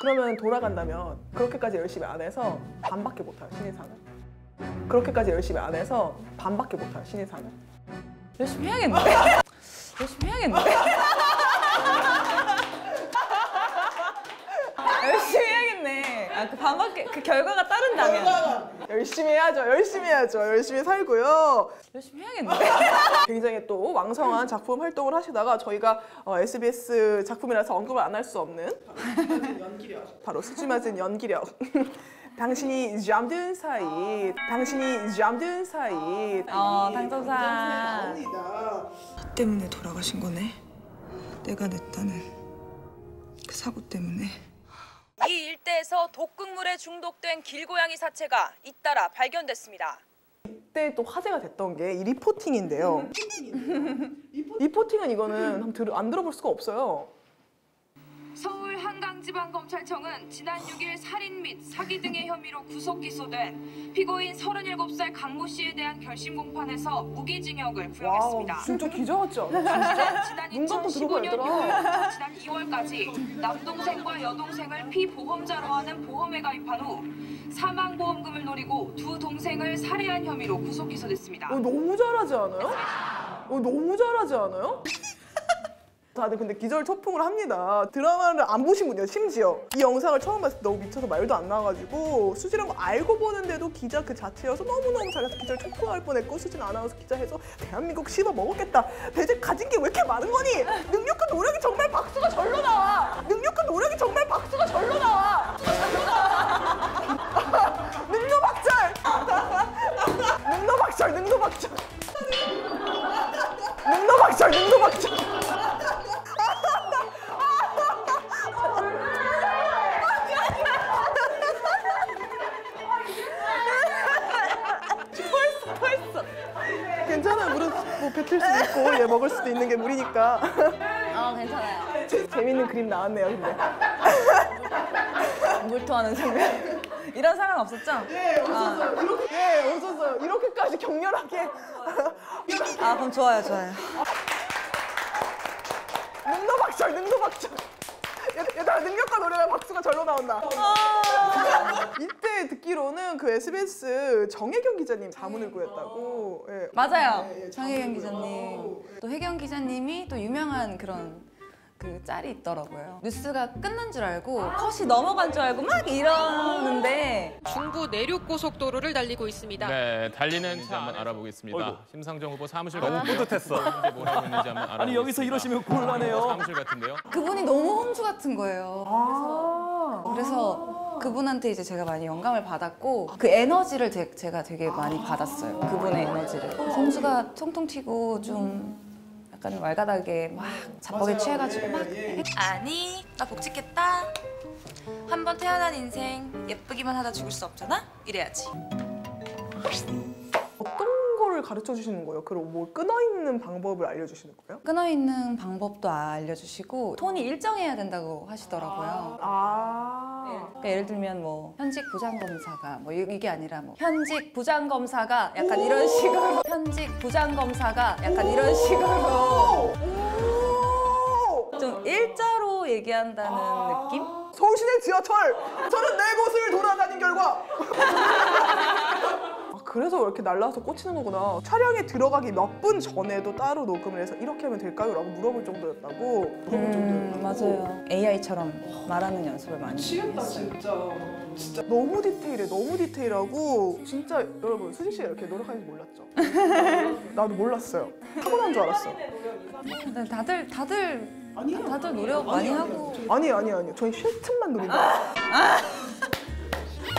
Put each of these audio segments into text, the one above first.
그러면 돌아간다면 그렇게까지 열심히 안 해서 반밖에 못해요, 신인상은. 그렇게까지 열심히 안 해서 반밖에 못해요, 신인상은. 열심히 해야겠는데? 열심히 해야겠는데? 열심히 해야겠네. 아, 그 반밖에, 그 결과가 따른다면. 열심히 해야죠, 열심히 해야죠. 열심히 살고요. 열심히 해야겠는데? 굉장히 또 왕성한 작품 활동을 하시다가 저희가 SBS 작품이라서 언급을 안 할 수 없는 바로 수지맞은 연기력. 당신이 잠든 사이, 당신이 잠든 사이. 당첨사. 나 때문에 돌아가신 거네. 내가 냈다는 그 사고 때문에. 이 일대에서 독극물에 중독된 길고양이 사체가 잇따라 발견됐습니다. 이때 또 화제가 됐던 게 이 리포팅인데요. 리포팅은 이거는 안 들어볼 수가 없어요. 서울 한강지방검찰청은 지난 6일 살인 및 사기 등의 혐의로 구속 기소된 피고인 37살 강모 씨에 대한 결심 공판에서 무기징역을 부여했습니다. 와우, 진짜 기자 같지 않아? 지난 눈 감고 들어봐, 2015년 얘들아. 6월부터 지난 2월까지 남동생과 여동생을 피보험자로 하는 보험에 가입한 후 사망보험금을 노리고 두 동생을 살해한 혐의로 구속 기소됐습니다. 너무 잘하지 않아요? 너무 잘하지 않아요? 다들 근데 기절초풍을 합니다. 드라마를 안 보신 분이요, 심지어. 이 영상을 처음 봤을 때 너무 미쳐서 말도 안 나와가지고 수지란 거 알고 보는데도 기자 그 자체여서 너무너무 잘해서 기절초풍할 뻔했고 수진 아나운서 기자해서 대한민국 씹어 먹었겠다. 대체 가진 게 왜 이렇게 많은 거니? 능력과 노력이 정말 박수가 절로 나와. 능력과 노력이 정말 박수가 절로 나와. 능노박절. 능노박절, 능노박절. 능노박절, 능노박절. 괜찮아요. 물은 뭐 뱉을 수도 있고 얘 먹을 수도 있는 게 물이니까. 괜찮아요. 재밌는 그림 나왔네요, 근데. 물토하는 장면. 이런 상황 없었죠? 예, 없었어요. 이렇게, 없었어요. 이렇게까지 격렬하게. 그럼 좋아요, 좋아요. 능노박절, 능노박절. 얘들아, 능력과 노력에 박수가 절로 나온다. 이때 듣기로는 그 SBS 정혜경 기자님 자문을 구했다고. 예. 맞아요. 예, 정혜경 기자님. 또 혜경 기자님이 또 유명한 그런 그 짤이 있더라고요. 뉴스가 끝난 줄 알고 컷이 넘어간 줄 알고 막 이러는데 중부 내륙고속도로를 달리고 있습니다. 네, 달리는 차 한번 알아보겠습니다. 어이구. 심상정 후보 사무실 너무 같은데요. 뿌듯했어. 현재 뭘 하고 있는지 한번 알아보겠습니다. 아니 여기서 이러시면 곤란해요. 사무실 같은데요. 그분이 너무 홍주 같은 거예요. 그래서 그분한테 이제 제가 많이 영감을 받았고 그 에너지를 제가 되게 많이 받았어요. 그분의 에너지를. 홍주가 통통 튀고 좀 약간 왈가닥에 막 자뻑에 취해가지고 막 아니, 나 복직했다. 한 번 태어난 인생 예쁘기만 하다 죽을 수 없잖아? 이래야지. 어떤 거를 가르쳐 주시는 거예요? 그리고 뭐 끊어있는 방법을 알려주시는 거예요? 끊어있는 방법도 알려주시고 톤이 일정해야 된다고 하시더라고요. 그러니까 예를 들면 뭐 현직 부장검사가 뭐 이게 아니라 뭐 현직 부장검사가 약간 이런 식으로 현직 부장검사가 약간 이런 식으로 좀 일자로 얘기한다는 느낌? 서울시내 지하철! 저는 네 곳을 돌아다닌 결과! 그래서 이렇게 날라와서 꽂히는 거구나. 촬영에 들어가기 몇 분 전에도 따로 녹음을 해서 이렇게 하면 될까요? 라고 물어볼 정도였다고. 맞아요. AI처럼 말하는 연습을 많이 했어요. 진짜 너무 디테일해, 너무 디테일하고 진짜 여러분 수지 씨가 이렇게 노력하는지 몰랐죠? 나도 몰랐어요. 타고난 줄 알았어. 근데 다들 노력 많이 하고 아니. 저희 쉴 틈만 노린다.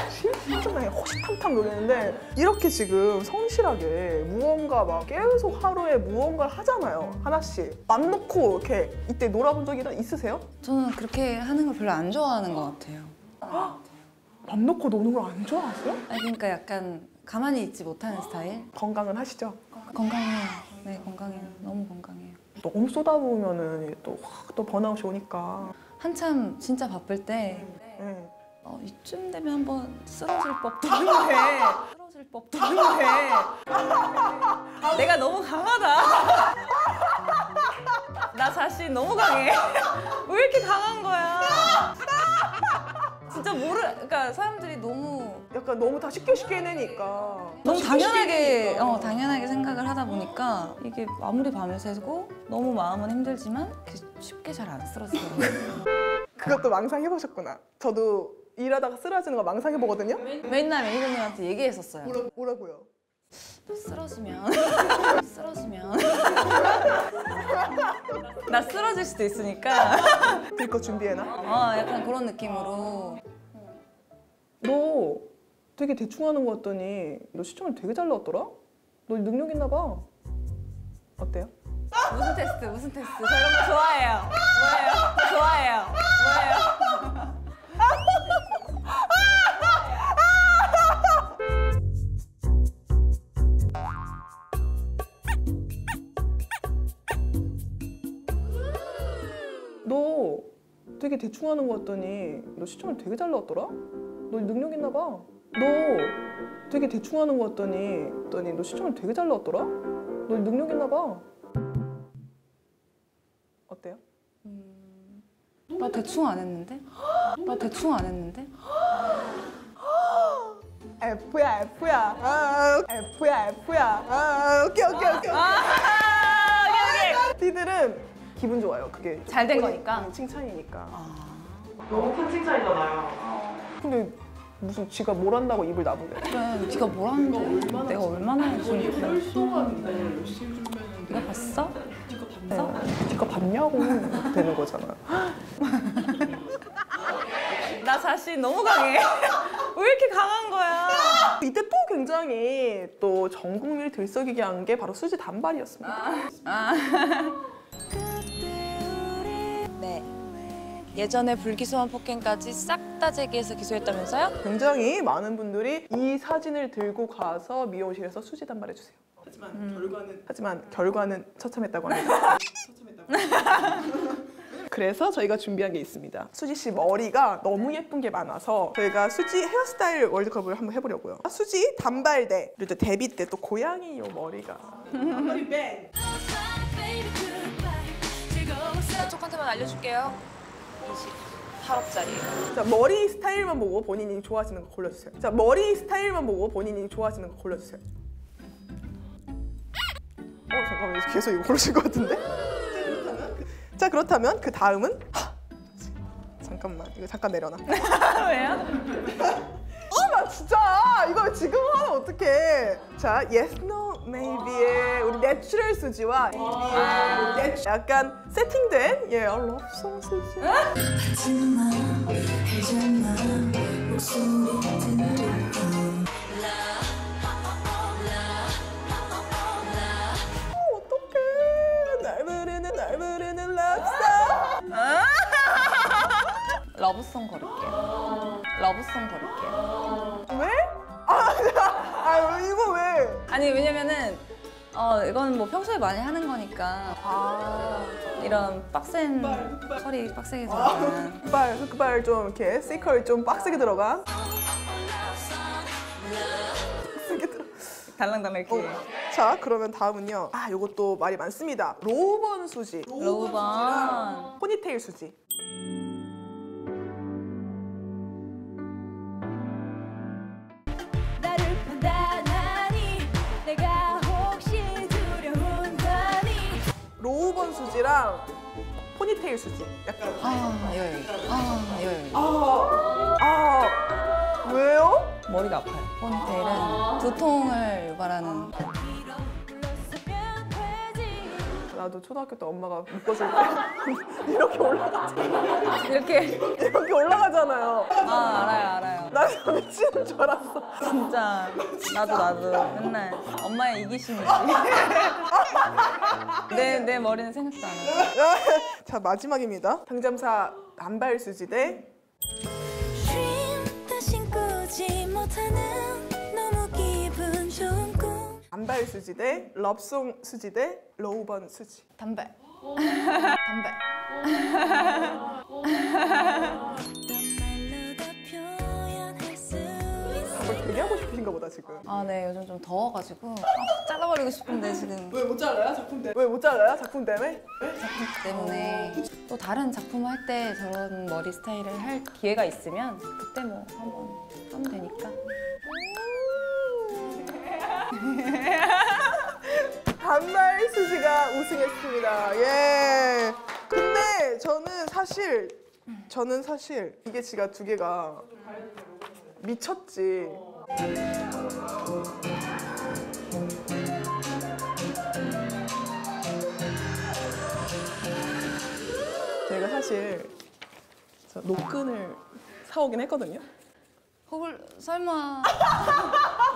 쉴 틈만 호시탐탐 노리는데 이렇게 지금 성실하게 무언가 막 계속 하루에 무언가를 하잖아요. 하나씩. 맘 놓고 이렇게 이때 놀아본 적이 있으세요? 저는 그렇게 하는 걸 별로 안 좋아하는 것 같아요. 맘 놓고 노는 걸 안 좋아하세요? 아니, 그러니까 약간 가만히 있지 못하는 스타일? 건강은 하시죠? 건강해요. 네, 건강해요. 너무 건강해요. 너무 쏟아부으면은 또 번아웃이 오니까. 한참 진짜 바쁠 때 네. 이쯤 되면 한번 쓰러질 법도 한데 내가 너무 강하다. 나 자신 너무 강해. 왜 이렇게 강한 거야? 그러니까 사람들이 너무 약간 너무 다 쉽게 해내니까. 너무 당연하게 생각을 하다 보니까 이게 아무리 밤을 새고 너무 마음은 힘들지만 쉽게 잘 안 쓰러지더라고요. 그것도 망상 해보셨구나. 저도 일하다가 쓰러지는 거 망상 해보거든요. 맨날 매니저님한테 얘기했었어요. 뭐라고요? 쓰러지면 나 쓰러질 수도 있으니까 들거 준비해놔. 약간 그런 느낌으로. 너 되게 대충 하는 거 같더니 너 시청률 되게 잘 나왔더라? 너 능력 있나 봐. 어때요? 무슨 테스트? 저 이런 거 좋아해요. 뭐예요? 좋아해요. 뭐예요? 너 되게 대충 하는 거 같더니 너 시청률 되게 잘 나왔더라? 너 능력 있나 봐. 너 되게 대충 하는 거 같더니 너 시청률 되게 잘 나왔더라? 너 능력 있나 봐. 어때요? 나 대충 안 했는데? F야. F야. 오케이. 티들은 기분 좋아요. 그게 잘 된 거니까? 칭찬이니까. 너무 큰 칭찬이잖아요. 근데 무슨 지가 뭘 한다고 입을 나부려. 그래, 네가 뭘 하는데 내가 얼마나 열심히 네가 봤어? 네가 봤냐고 되는 거잖아. 나 자신 너무 강해. 왜 이렇게 강한 거야? 이때 또 굉장히 또 전 국민을 들썩이게 한 게 바로 수지 단발이었습니다. 네. 예전에 불기소한 폭행까지 싹 다 제기해서 기소했다면서요? 굉장히 많은 분들이 이 사진을 들고 가서 미용실에서 수지 단발해 주세요. 하지만 결과는 처참했다고 합니다. 그래서 저희가 준비한 게 있습니다. 수지 씨 머리가 너무 예쁜 게 많아서 저희가 수지 헤어스타일 월드컵을 한번 해보려고요. 수지 단발대 그리고 데뷔 때 또 고양이 요 머리가 쪽한테만 알려줄게요. 28억짜리. 자, 머리 스타일만 보고 본인이 좋아하시는 거 골라주세요. 자, 머리 스타일만 보고 본인이 좋아하시는 거 골라주세요. 잠깐만, 계속 이거 고르실 것 같은데? 자, 그렇다면 그 다음은 잠깐만, 이거 잠깐 내려놔. 왜요? 나 진짜 이거 지금 하면 어떡해. 자, Yes, No, Maybe의 우리 내추럴 수지와 약간 세팅된 러브송 수지. 어떡해. 날 부르는 러브송. 러브송 걸을게요. 왜? 이거 왜? 아니 왜냐면은 이건 뭐 평소에 많이 하는 거니까 이런 빡센 컬이 빡세게 들어간 흑발 좀 이렇게 C컬 좀 빡세게 들어간. 달랑달랑 이렇게. 자, 그러면 다음은요. 요것도 말이 많습니다. 로우번 수지. 로우번. 포니테일 수지. 로우번 수지랑 포니테일 수지. 약간. 왜요? 머리가 아파요. 포니테일은 두통을 유발하는. 나도 초등학교 때 엄마가 묶어줄 때 이렇게 올라가잖아. 이렇게 올라가잖아요. 알아요. 나 미치는 줄 알았어. 진짜 나도 맨날 엄마의 이기심이지. 내 머리는 생각도 안 하고. 자, 마지막입니다. 당잠사 단발 수지 대 단발 수지 대 럽송 수지 대 로우번 수지. 단발. 답을 되게 얘기하고 싶으신가 보다 지금. 아, 네, 요즘 좀 더워가지고 잘라버리고 싶은데 지금 왜 못 잘라요 작품 때문에? 왜 못 잘라요 작품 때문에? 작품 때문에 또 다른 작품 할 때 저런 머리 스타일을 할 기회가 있으면 그때 뭐 한번 하면 되니까. 단발 수지가 우승했습니다. 예. 근데 저는 사실 이게 지가 두 개가 미쳤지. 제가 사실 노끈을 사오긴 했거든요. 설마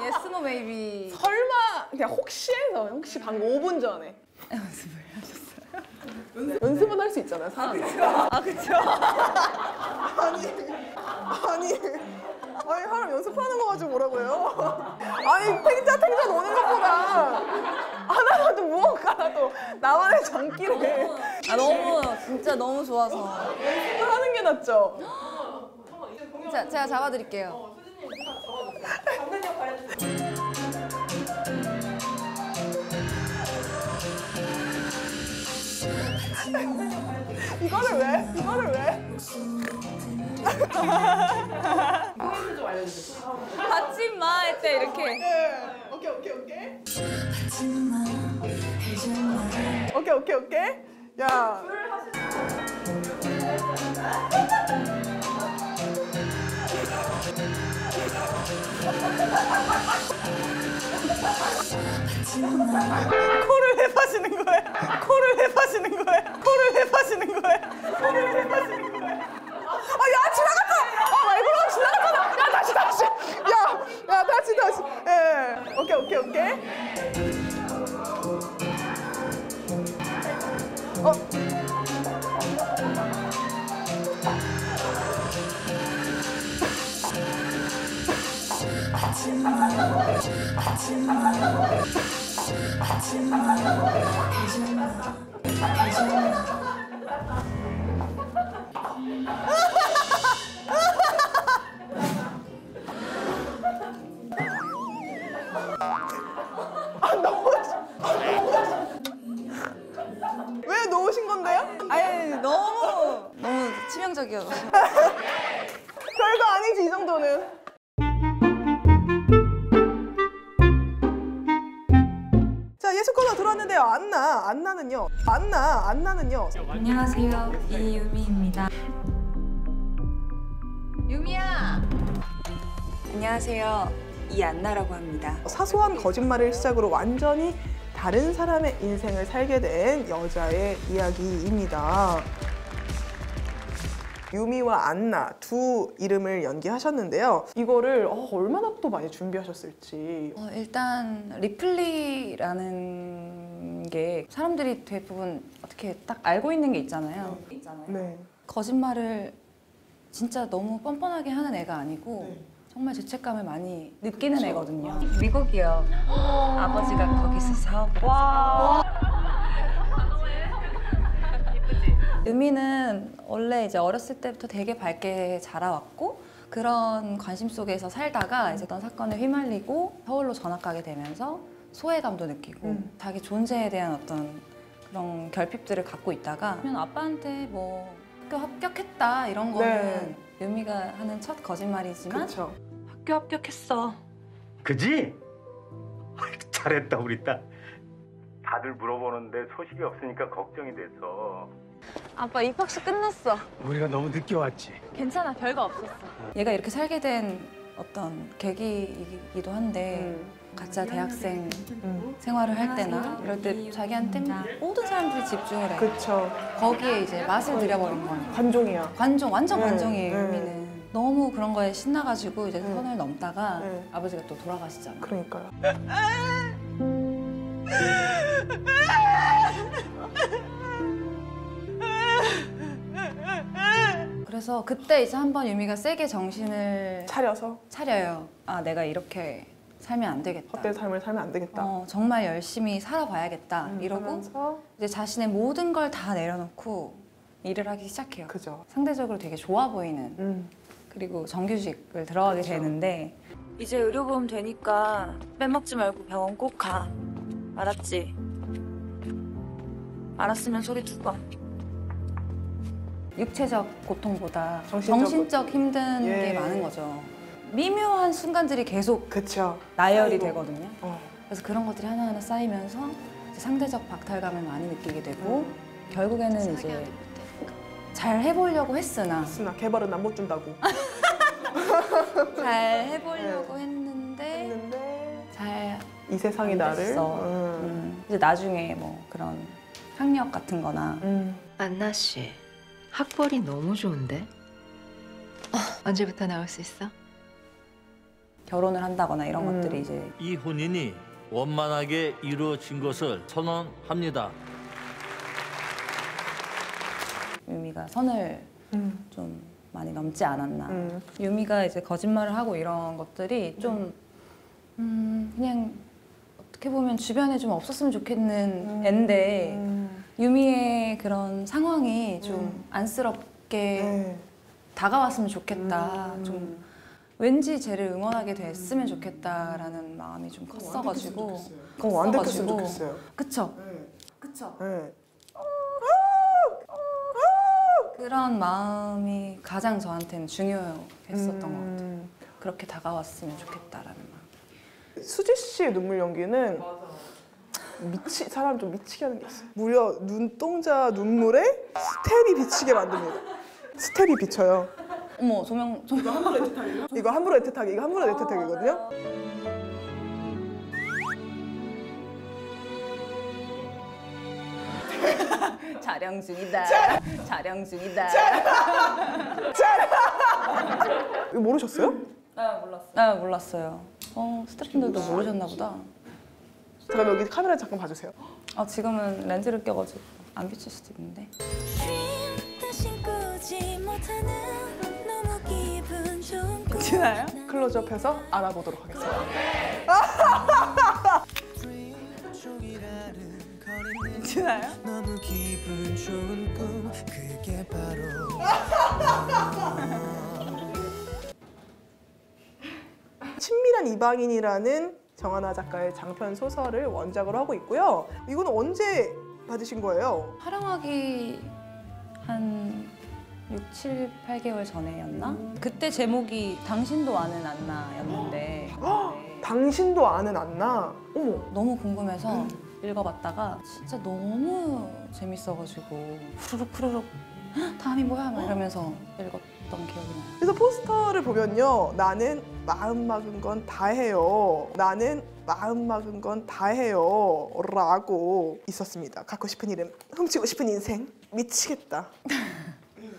예스 노 메이비 설마 그냥 혹시 해서 혹시 방금 5분 전에 연습을 하셨어요? 연습은 할 수 있잖아요, 사람이. 아, 그쵸? 아니 사람 연습하는 거 가지고 뭐라고 해요? 아니 탱자 노는 것보다 하나라도 무언가라도 나만의 장기를 아, 진짜 너무 좋아서. 연습을 하는 게 낫죠. 자, 제가 잡아드릴게요. 이거를 왜? 이거를 왜? 받지 마 할 때 이렇게. 네. 오케이. 오케이. 야. 코를 왜 파시는 거예요? 야, 지나갔다! 말고로 지나갔잖아! 야, 다시! 야, 다시! 예. 오케이. 왜 놓으신 건데요? 아니, 너무 치명적이어서. 별거 아니지, 이 정도는. 자, 예술코너 들어왔는데요. 안나는요. 안녕하세요, 이유미입니다. 유미야! 안녕하세요. 이안나라고 합니다. 사소한 거짓말을 시작으로 완전히 다른 사람의 인생을 살게 된 여자의 이야기입니다. 유미와 안나 두 이름을 연기하셨는데요. 이거를 얼마나 또 많이 준비하셨을지. 일단 리플리라는 게 사람들이 대부분 어떻게 딱 알고 있는 게 있잖아요. 네. 거짓말을 진짜 너무 뻔뻔하게 하는 애가 아니고 정말 죄책감을 많이 느끼는 애거든요. 미국이요. 아버지가 거기서 사업을 하세요. 유미는 원래 이제 어렸을 때부터 되게 밝게 자라왔고 그런 관심 속에서 살다가 이제 어떤 사건에 휘말리고 서울로 전학 가게 되면서 소외감도 느끼고 자기 존재에 대한 어떤 그런 결핍들을 갖고 있다가 그러면 아빠한테 뭐 학교 합격했다 이런 거는 유미가 하는 첫 거짓말이지만 그렇죠. 학교 합격했어. 그지? 잘했다 우리 딸. 다들 물어보는데 소식이 없으니까 걱정이 돼서. 아빠 입학식 끝났어. 우리가 너무 늦게 왔지. 괜찮아, 별거 없었어. 얘가 이렇게 살게 된 어떤 계기이기도 한데 가짜 대학생 생활을 할 때나 이럴 때 자기한테 모든 사람들이 집중을 해. 그렇죠. 거기에 이제 맛을 들여버린 거야. 관종이야. 완전 네, 관종이에요, 네. 유미는. 너무 그런 거에 신나가지고 이제 선을 넘다가 네. 아버지가 또 돌아가시잖아. 그러니까요. 그래서 그때 이제 한번 유미가 세게 정신을 차려요. 아, 내가 이렇게 살면 안 되겠다. 헛된 삶을 살면 안 되겠다. 정말 열심히 살아봐야겠다. 이러고 하면서 이제 자신의 모든 걸 다 내려놓고 일을 하기 시작해요. 그죠. 상대적으로 되게 좋아 보이는 그리고 정규직을 들어가게 되는데 이제 의료보험 되니까 빼먹지 말고 병원 꼭 가. 알았지? 알았으면 소리 두 번. 육체적 고통보다 정신적 정신적 힘든 예. 게 많은 거죠. 미묘한 순간들이 계속 그쵸. 나열이 아이고. 되거든요. 어. 그래서 그런 것들이 하나하나 쌓이면서 이제 상대적 박탈감을 많이 느끼게 되고 결국에는 이제 잘 해보려고 했으나 쓰나 개발은 안 못 준다고 잘 해보려고 했는데 했는데 잘 이 세상이 안 나를 됐어. 이제 나중에 뭐 그런 학력 같은 거나 안나 씨, 학벌이 너무 좋은데? 언제부터 나올 수 있어? 결혼을 한다거나 이런 것들이 이제 이 혼인이 원만하게 이루어진 것을 선언합니다. 유미가 선을 좀 많이 넘지 않았나. 유미가 이제 거짓말을 하고 이런 것들이 좀 그냥 어떻게 보면 주변에 좀 없었으면 좋겠는 앤데 유미의 그런 상황이 좀 안쓰럽게 네. 다가왔으면 좋겠다. 좀 왠지 쟤를 응원하게 됐으면 좋겠다라는 마음이 좀 컸어가지고. 그럼 안 됐으면 좋겠어요. 그쵸? 네. 그쵸? 네. 그런 마음이 가장 저한테는 중요했었던 것 같아요. 그렇게 다가왔으면 좋겠다라는 마음. 수지 씨의 눈물 연기는 사람 좀 미치게 하는 게 있어요. 무려 눈동자 눈물에 스텝이 비치게 만듭니다. 스텝이 비쳐요. 어머 조명 이거 함부로 애틋하게 이거 함부로 애틋하게거든요. 촬영 중이다. 촬영 중이다. 이거 모르셨어요? 아 몰랐어요. 스태프분들도 모르셨나 보다. 잠깐 여기 카메라 잠깐 봐주세요. 지금은 렌즈를 껴가지고 안 비칠 수도 있는데. 괜찮아요? 클로즈업해서 알아보도록 하겠습니다. 괜찮아요? 너무 기분 좋은 꿈 그게 바로 친밀한 이방인이라는 정하나 작가의 장편 소설을 원작으로 하고 있고요. 이거는 언제 받으신 거예요? 촬영하기 한 6, 7, 8개월 전에였나? 그때 제목이 당신도 아는 안나였는데 당신도 아는 안나? 어머. 너무 궁금해서 읽어봤다가 진짜 너무 재밌어가지고 후루룩 다음이 뭐야? 막 이러면서 읽었던 기억이 나요. 그래서 포스터를 보면요. 나는 마음 막은 건 다 해요. 나는 마음 막은 건 다 해요. 라고 있었습니다. 갖고 싶은 이름, 훔치고 싶은 인생. 미치겠다.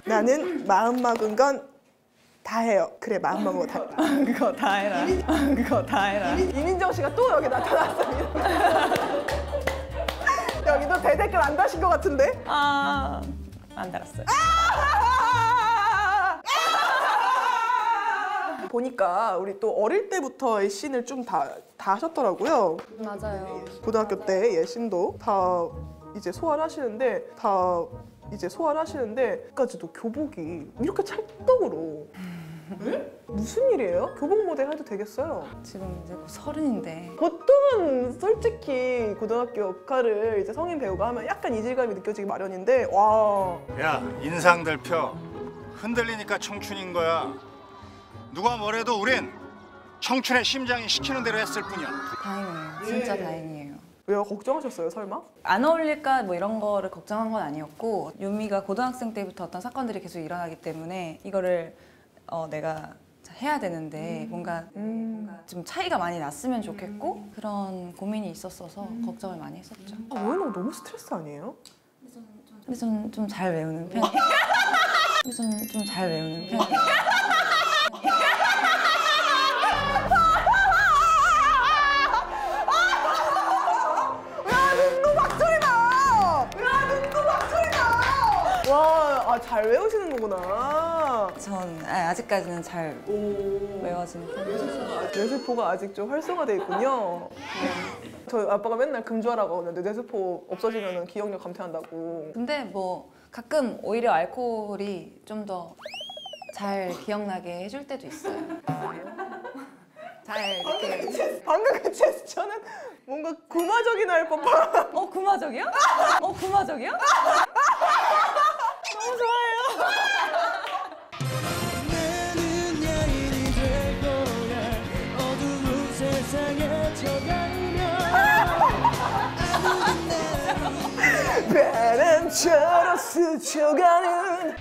나는 마음 막은 건 다 해요. 그래, 마음 먹은 거 다 해라. 그거 다 해라. 그거 다 해라. 이민정 씨가 또 여기 나타났습니다. 여기도 대댓글 안 다신 것 같은데? 안 달았어요. 보니까 우리 또 어릴 때부터의 씬을 좀 다 하셨더라고요. 맞아요. 고등학교 때 예신도 다 이제 소화를 하시는데 까지도 교복이 이렇게 찰떡으로 무슨 일이에요? 교복 모델 해도 되겠어요? 지금 이제 곧 30인데 보통은 솔직히 고등학교 역할을 이제 성인 배우가 하면 약간 이질감이 느껴지기 마련인데 와. 야, 인상들 펴. 흔들리니까 청춘인 거야. 누가 뭐래도 우린 청춘의 심장이 시키는 대로 했을 뿐이야. 다행이에요. 진짜 다행이에요. 왜요? 걱정하셨어요, 설마? 안 어울릴까 뭐 이런 거를 걱정한 건 아니었고 유미가 고등학생 때부터 어떤 사건들이 계속 일어나기 때문에 이거를 내가 해야 되는데 뭔가 좀 차이가 많이 났으면 좋겠고 그런 고민이 있었어서 걱정을 많이 했었죠. 외우는 거 너무 스트레스 아니에요? 근데 좀 잘 외우는 편이에요. 좀 잘 외우는 편이에요. 와, 잘 외우시는 거구나. 전 아직까지는 잘 외워지는 편이에요. 뇌세포가 아직 좀 활성화돼 있군요. 저희 아빠가 맨날 금주하라고 하는데 뇌세포 없어지면 기억력 감퇴한다고. 근데 뭐 가끔 오히려 알코올이 좀 더 잘 기억나게 해줄 때도 있어요. 잘 이렇게. 방금 그 제스처는 뭔가 구마적이 날 법한. 구마적이요? 구마적이요? 너무 좋아요. 나는 야인이 될 거야 어두운 세상에 바람처럼 스쳐가는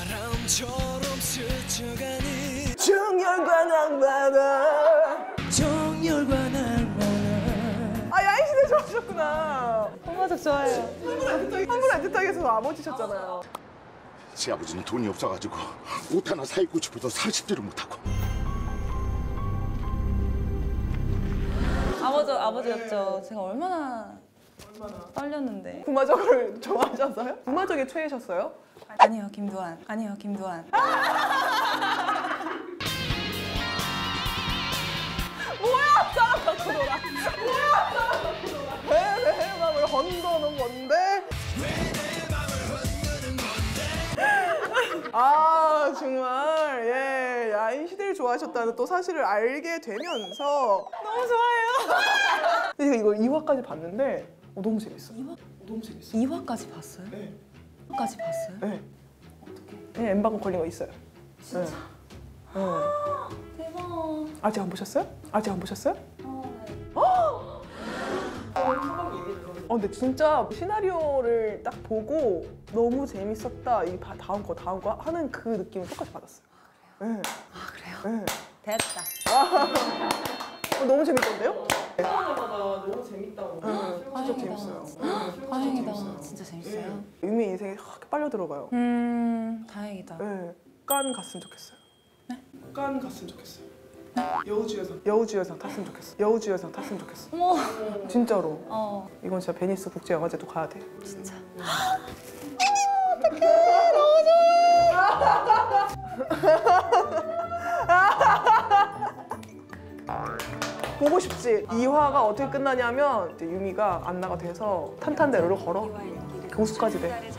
바람처럼 스쳐가는 정열과 낭만아. 정열과 낭만아. 아, 야인시대 좋아하셨구나. 구마적 좋아해요. 한분 애틋하게서 아버지셨잖아요. 제 아버지는 돈이 없어가지고 옷 하나 사입고 싶어도 사십지를 못하고. 아버지였죠. 제가 얼마나 떨렸는데. 구마적을 좋아하셔서요? 구마적에 최애셨어요? 아니요, 김두한. 아니요, 김두한. 뭐야, 싸움 갖고 놀아. 뭐야, 싸움 갖고 놀아. 왜 내 맘을 흔드는 건데? 아, 정말 예, 야인시대를 좋아하셨다는 또 사실을 알게 되면서 너무 좋아요. 근데 이거 2화까지 봤는데 너무 재밌어요. 2화? 너무 재밌어요. 2화까지 봤어요? 네. 2화까지 봤어요? 네. 어떻게? 엠바고 걸린 거 있어요. 진짜? 네. 대박. 아직 안 보셨어요? 아직 안 보셨어요? 근데 진짜 시나리오를 딱 보고 너무 재밌었다. 이 다음 거 하는 그 느낌을 똑같이 받았어요. 네. 아, 그래요? 네. 됐다. 너무 재밌던데요? 하나마다 너무 재밌다고. 진짜 재밌어요. 다행이다. 진짜 재밌어요. 유미 인생에 확 빨려 들어가요. 다행이다. 네. 깐 갔으면 좋겠어요. 네? 깐 갔으면 좋겠어요. 여우주연상 탔으면 좋겠어. 여우주연상 탔으면 좋겠어. 어머. 진짜로. 이건 진짜 베니스 국제영화제도 가야 돼. 진짜. 어떡해. 너무 좋아. 보고 싶지. 2화가 어떻게 끝나냐면 이제 유미가 안나가 돼서 탄탄대로를 걸어. 교수까지 돼.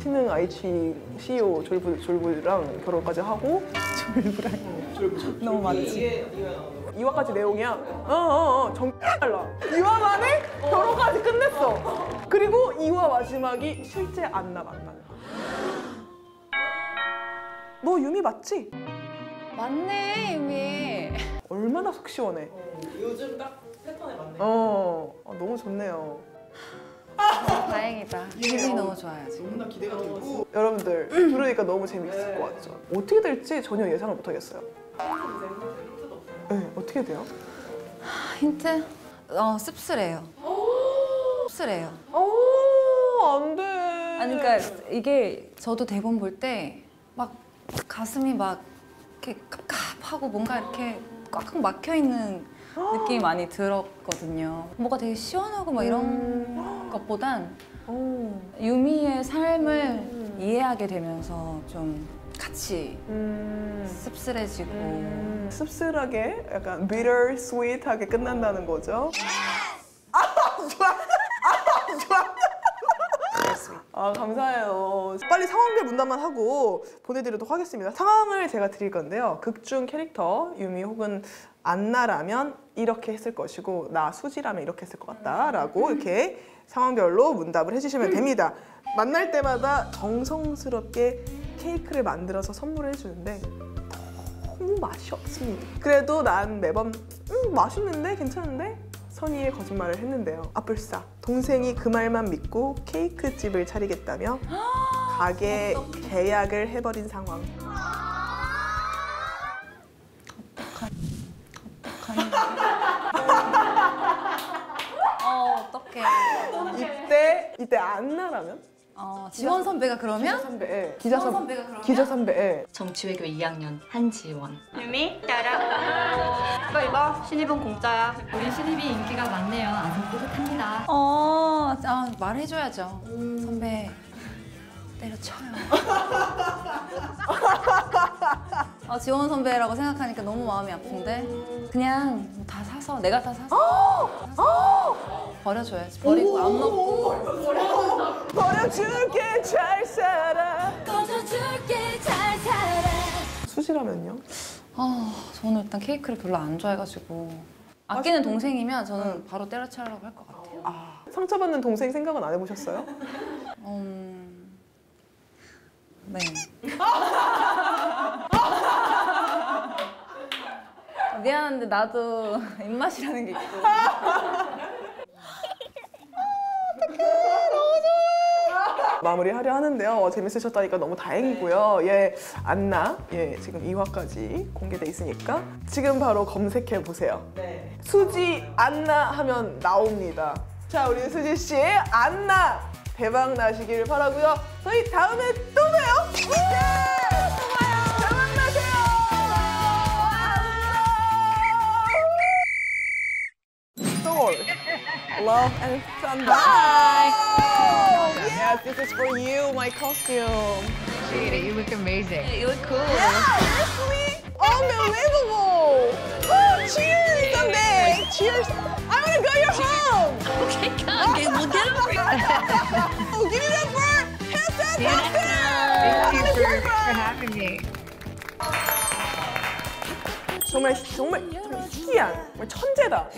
신흥 IC CEO 졸부랑 결혼까지 하고 졸부. 너무 많지. 2화까지 내용이야. 정말 달라. 2화 만에 결혼까지 끝냈어. 그리고 2화 마지막이 실제 안나 만나는 거야. 너 유미 맞지? 맞네, 유미. 얼마나 속 시원해. 요즘 딱 패턴에 맞네. 너무 좋네요. 다행이다. 기분이 너무 좋아요, 지금. 너무나 기대가 되고. 여러분들 들으니까 너무 재밌을 것 같죠? 어떻게 될지 전혀 예상을 못 하겠어요. 네, 어떻게 돼요? 힌트? 씁쓸해요. 씁쓸해요. 안 돼. 아니, 그러니까 이게 저도 대본 볼 때 막 가슴이 막 이렇게 갑갑하고 뭔가 이렇게 꽉꽉 막혀 있는 느낌이 많이 들었거든요. 뭐가 되게 시원하고 막 이런 것보단 유미의 삶을 이해하게 되면서 좀 같이 씁쓸해지고 씁쓸하게 약간 bitter sweet하게 끝난다는 거죠. 좋아. 감사해요. 빨리 상황별 문단만 하고 보내드리도록 하겠습니다. 상황을 제가 드릴 건데요. 극중 캐릭터 유미 혹은 안나라면 이렇게 했을 것이고 나 수지라면 이렇게 했을 것 같다라고 이렇게 상황별로 문답을 해주시면 됩니다. 만날 때마다 정성스럽게 케이크를 만들어서 선물을 해주는데 너무 맛이 없습니다. 그래도 난 매번 맛있는데? 괜찮은데? 선의의 거짓말을 했는데요. 아뿔싸 동생이 그 말만 믿고 케이크 집을 차리겠다며 가게 계약을 해버린 상황. 어떡해. 이때 안나라면? 지원 선배가 그러면? 기자 선배, 지원 선배가 그러면? 기자 선배. 정치외교 2학년 한지원. 유미, 따라. 이거 입어. 신입은 공짜야. 우리 신입이 인기가 많네요. 아주 뿌듯합니다. 말해줘야죠. 선배 때려쳐요. 지원 선배라고 생각하니까 너무 마음이 아픈데 그냥 다 사서 내가 다 사서 버려줘야지. 버리고 안 먹고 버려줄게 잘 살아. 꺼져줄게 잘 살아. 수지라면요? 저는 일단 케이크를 별로 안 좋아해가지고 아끼는 동생이면 저는 바로 때려치우려고 할 것 같아요. 상처받는 동생 생각은 안 해보셨어요? 네. 미안한데 나도 입맛이라는 게 있고. 마무리하려 하는데요. 재밌으셨다니까 너무 다행이고요. 예, 안나, 예, 지금 2화까지 공개돼 있으니까 지금 바로 검색해 보세요. 네. 수지 안나 하면 나옵니다. 자, 우리 수지 씨 안나 대박 나시길 바라고요. 저희 다음에 또 봬요. 예! 대박 나세요. Soul, love and thunder. Bye. Yes, this is for you, my costume. Jada, you look amazing. You look cool. Yeah, seriously? Unbelievable! Oh, cheers someday! Cheers! I want to go to your home! Okay, come. Okay, we'll get him. Oh, give me that bird! Hit that See you next time. Thank you for having me. 정말 희귀한, 정말 천재다.